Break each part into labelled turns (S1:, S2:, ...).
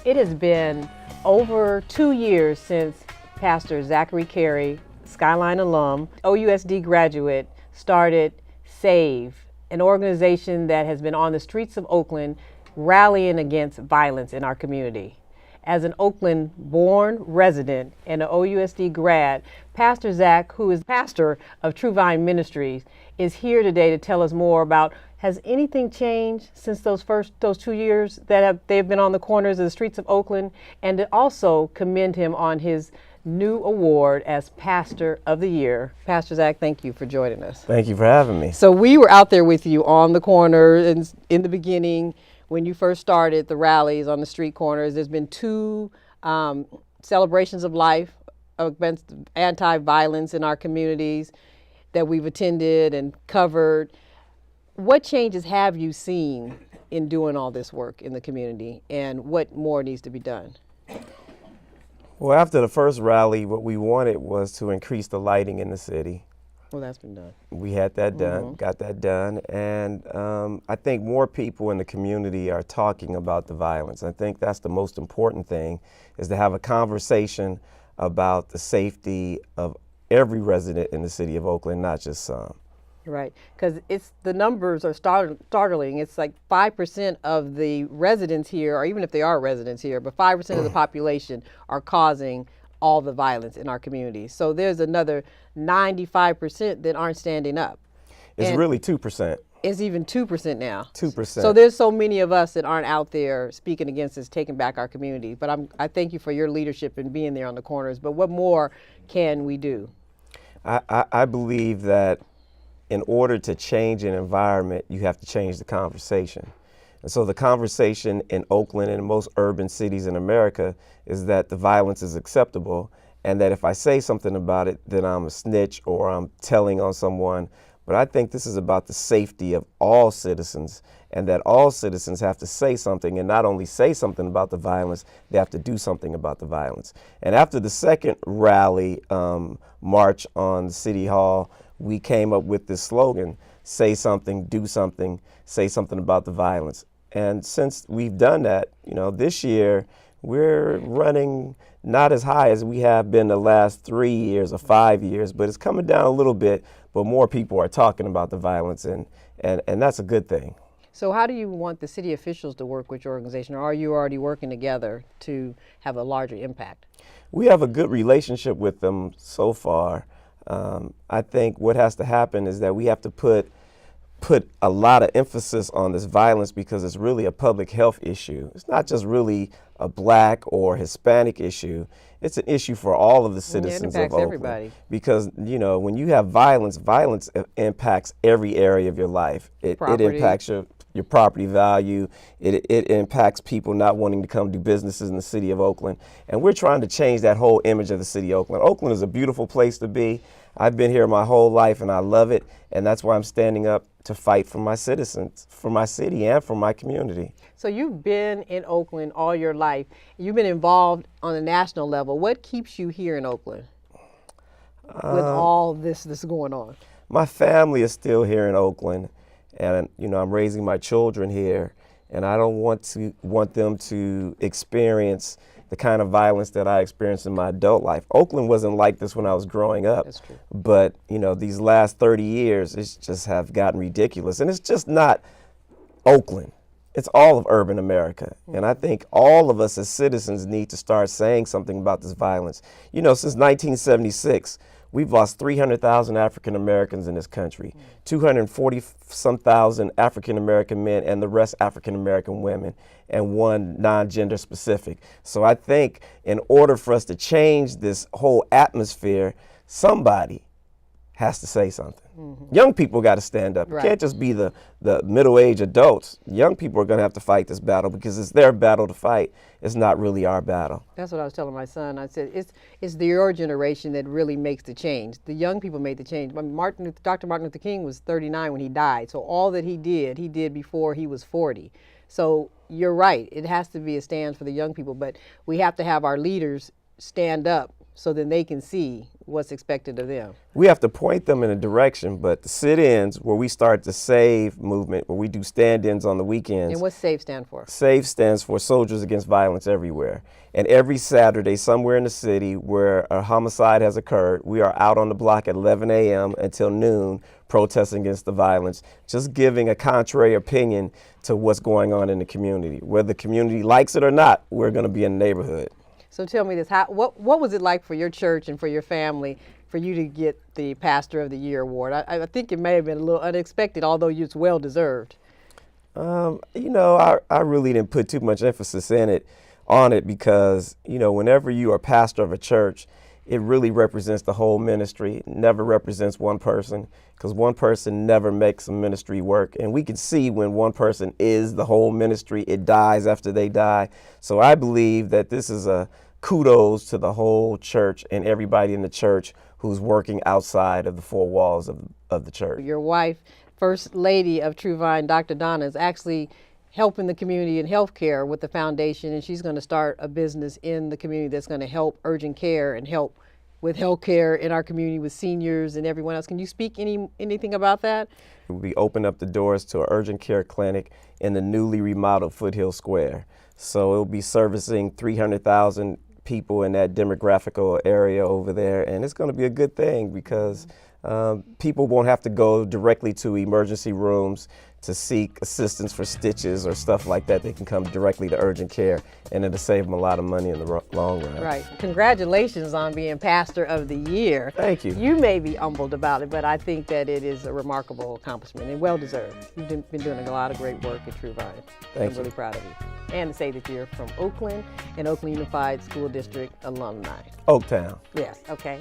S1: It has been over 2 years since Pastor Zachary Carey, Skyline alum, OUSD graduate, started SAVE, an organization that has been on the streets of Oakland rallying against violence in our community. As an Oakland-born resident and an OUSD grad, Pastor Zack, who is pastor of True Vine Ministries, is here today to tell us more about, has anything changed since those 2 years that they've been on the corners of the streets of Oakland, and to also commend him on his new award as Pastor of the Year. Pastor Zack, thank you for joining us.
S2: Thank you for having me.
S1: So we were out there with you on the corner in the beginning when you first started the rallies on the street corners. There's been two celebrations of life against anti-violence in our communities that we've attended and covered. What changes have you seen in doing all this work in the community, and what more needs to be done?
S2: Well, after the first rally, what we wanted was to increase the lighting in the city.
S1: Well, that's been done.
S2: We had that done, got that done, and I think more people in the community are talking about the violence. I think that's the most important thing, is to have a conversation about the safety of every resident in the city of Oakland, not just some.
S1: Right, because the numbers are startling. It's like 5% of the residents here, or even if they are residents here, but 5% of the population are causing all the violence in our community. So there's another 95% that aren't standing up.
S2: It's really 2%.
S1: It's even 2% now.
S2: 2%.
S1: So there's so many of us that aren't out there speaking against us, taking back our community. But I thank you for your leadership and being there on the corners. But what more can we do?
S2: I believe that in order to change an environment, you have to change the conversation. And so the conversation in Oakland and in most urban cities in America is that the violence is acceptable, and that if I say something about it, then I'm a snitch or I'm telling on someone. But I think this is about the safety of all citizens, and that all citizens have to say something, and not only say something about the violence, they have to do something about the violence. And after the second rally march on City Hall, we came up with this slogan: say something, do something, say something about the violence. And since we've done that, this year we're running not as high as we have been the last 3 years or 5 years, but it's coming down a little bit, but more people are talking about the violence, and that's a good thing.
S1: So how do you want the city officials to work with your organization, or are you already working together to have a larger impact?
S2: We have a good relationship with them so far. I think what has to happen is that we have to put a lot of emphasis on this violence, because it's really a public health issue. It's not just really a Black or Hispanic issue. It's an issue for all of the citizens of Oakland.
S1: Everybody.
S2: Because, when you have violence impacts every area of your life. It impacts your property value. It impacts people not wanting to come do businesses in the city of Oakland. And we're trying to change that whole image of the city of Oakland. Oakland is a beautiful place to be. I've been here my whole life and I love it. And that's why I'm standing up to fight for my citizens, for my city, and for my community.
S1: So you've been in Oakland all your life. You've been involved on a national level. What keeps you here in Oakland with all this going on?
S2: My family is still here in Oakland, and I'm raising my children here, and I don't want them to experience the kind of violence that I experienced in my adult life. Oakland wasn't like this when I was growing up.
S1: That's true.
S2: But these last 30 years, it's just have gotten ridiculous, and it's just not Oakland. It's all of urban America. And I think all of us as citizens need to start saying something about this violence. Since 1976, we've lost 300,000 African Americans in this country, 240-some thousand African American men, and the rest African American women, and one non-gender specific. So I think in order for us to change this whole atmosphere, somebody has to say something. Young people got to stand up.
S1: Right.
S2: It can't just be the middle-aged adults. Young people are going to have to fight this battle, because it's their battle to fight. It's not really our battle.
S1: That's what I was telling my son. I said, it's your generation that really makes the change. The young people made the change. Dr. Martin Luther King was 39 when he died. So all that he did before he was 40. So you're right. It has to be a stand for the young people, but we have to have our leaders stand up so then they can see what's expected of them?
S2: We have to point them in a direction, but the sit-ins where we start the SAVE movement, where we do stand-ins on the weekends.
S1: And what's SAVE stand for?
S2: SAVE stands for Soldiers Against Violence Everywhere. And every Saturday, somewhere in the city where a homicide has occurred, we are out on the block at 11 a.m. until noon protesting against the violence, just giving a contrary opinion to what's going on in the community. Whether the community likes it or not, we're going to be in the neighborhood.
S1: So tell me this, what was it like for your church and for your family for you to get the Pastor of the Year award? I think it may have been a little unexpected, although it's well deserved.
S2: You know, I really didn't put too much emphasis on it because, you know, whenever you are pastor of a church, it really represents the whole ministry. It never represents one person, because one person never makes a ministry work. And we can see when one person is the whole ministry, it dies after they die. So I believe that this is a kudos to the whole church and everybody in the church who's working outside of the four walls of the church.
S1: Your wife, First Lady of True Vine, Dr. Donna, is actually helping the community in healthcare with the foundation, and she's going to start a business in the community that's going to help urgent care and help with healthcare in our community with seniors and everyone else. Can you speak anything about that?
S2: We open up the doors to an urgent care clinic in the newly remodeled Foothill Square. So it'll be servicing 300,000 people in that demographical area over there, and it's going to be a good thing because people won't have to go directly to emergency rooms to seek assistance for stitches or stuff like that. They can come directly to urgent care, and it'll save them a lot of money in the long run.
S1: Right. Congratulations on being Pastor of the Year.
S2: Thank you.
S1: You may be humbled about it, but I think that it is a remarkable accomplishment and well deserved. You've been doing a lot of great work at True Vine.
S2: Thank
S1: I'm
S2: you.
S1: really proud of you. And to say that you're from Oakland and Oakland Unified School District alumni.
S2: Oaktown.
S1: Yes, okay.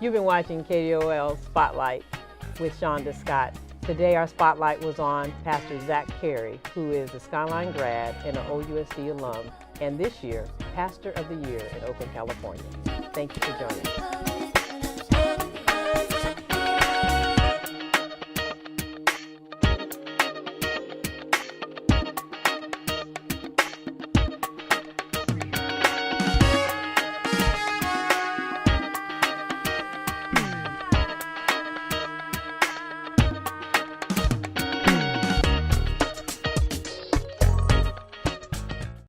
S1: You've been watching KDOL Spotlight with Shonda Scott. Today our spotlight was on Pastor Zack Carey, who is a Skyline grad and an OUSD alum, and this year, Pastor of the Year in Oakland, California. Thank you for joining us.